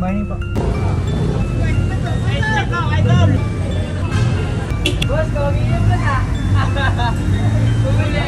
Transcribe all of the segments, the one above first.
Mahinig pa. Boss, kawagin mo na. Bumili.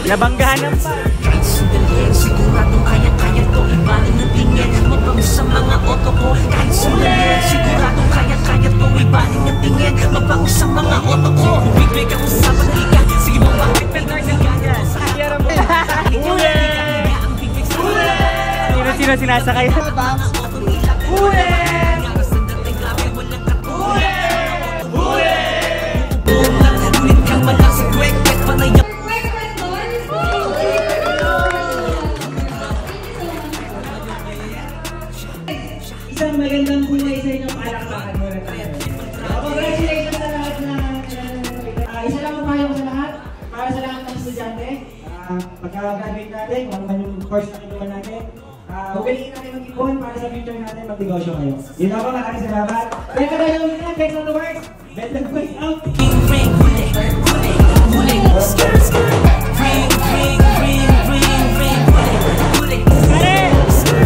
Nabanggahan ng pa. Sandali, siguradong kaya-kaya to. Ibaling na tingin, mabangus sa mga oto ko. Kahit sandali, siguradong kaya-kaya to. Ibaling na tingin, mabangus sa mga oto ko. Bibig ako sa paniga, sige mo bakit pinagaligan sa kaya mo. Sino sinasakay? Huli! Ngunit kang malang si kwek-kwek panayap. Isang magandang buhay sa inyo, palakpakan mo na tayo. Congratulations sa lahat na isa lang ang payo ko sa lahat, para sa lahat ng estudyante. Pagka-graduate natin, kung ano man yung course na kinuha natin, ugaliin natin mag-ipon para sa future natin, mag-negosyo kayo. Yun ako, maraming salamat. Kaya ka na lang yun, thanks on the works. Better voice out. Ring, huli, huli, huli, skirt, skirt. Ring, ring, ring, ring, ring, huli, huli.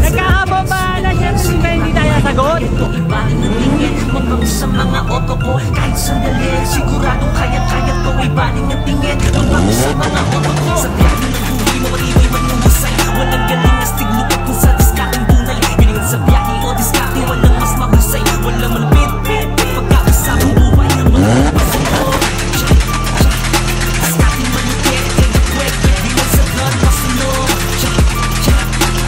Nagkakabomba na siya kung hindi tayo sagot. Ito ibaling na tingin, mabangus sa mga oto ko. Kahit sandali, siguradong kaya-kaya to. Ibaling na tingin, mabangus sa mga oto ko. Sa biyahe ng buhay, mawalibay man yung husay. Walang galing na stiglupit kung sa diskating tunay. Galingan sa biyahe o diskate, walang mas mahusay. Walang malupit, pit, pit, pagkakasabang buhay. Walang pasok ko. Diskating malupit, kaya kwek, kwek, di man sa blood, masunod.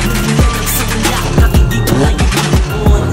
Nagmulang sa wala, nakindi ko lang yung pinipon.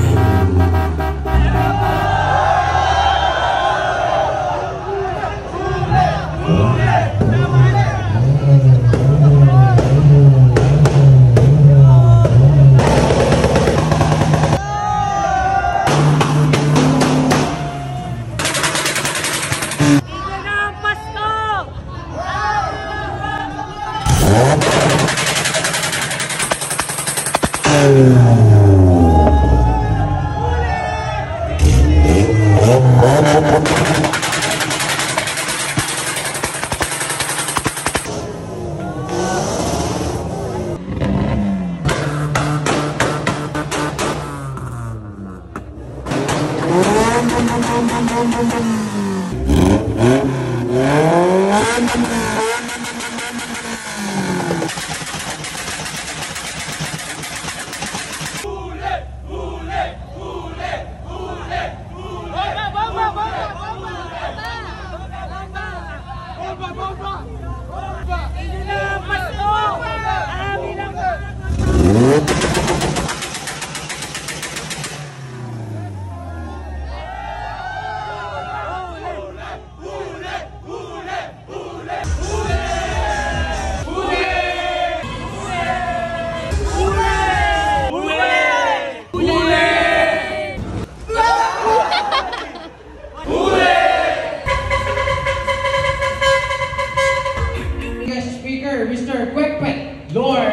Mr. Kwek Kwek Lord.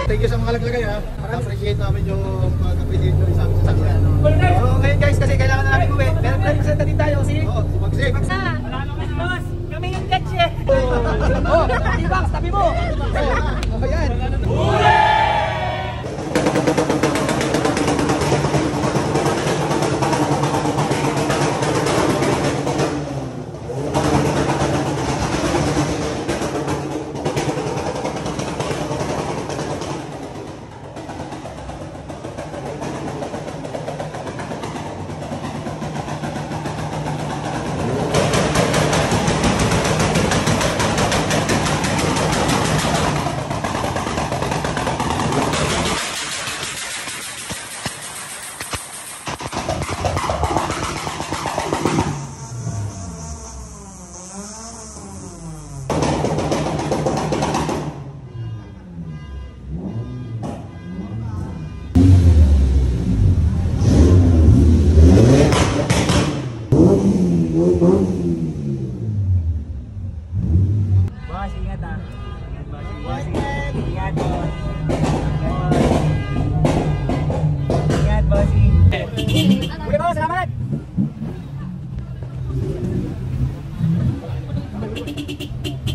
Thank you sa mga laglagay ha. Appreciate namin yung pag-appreciate nyo isang sasakyan. So ngayon guys, kasi kailangan na namin uwi. Meron representa din tayo, si Magsig. Wala naman boss, kami yung judge eh. Oh, T-Box, tabi mo. Ayan.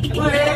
titigil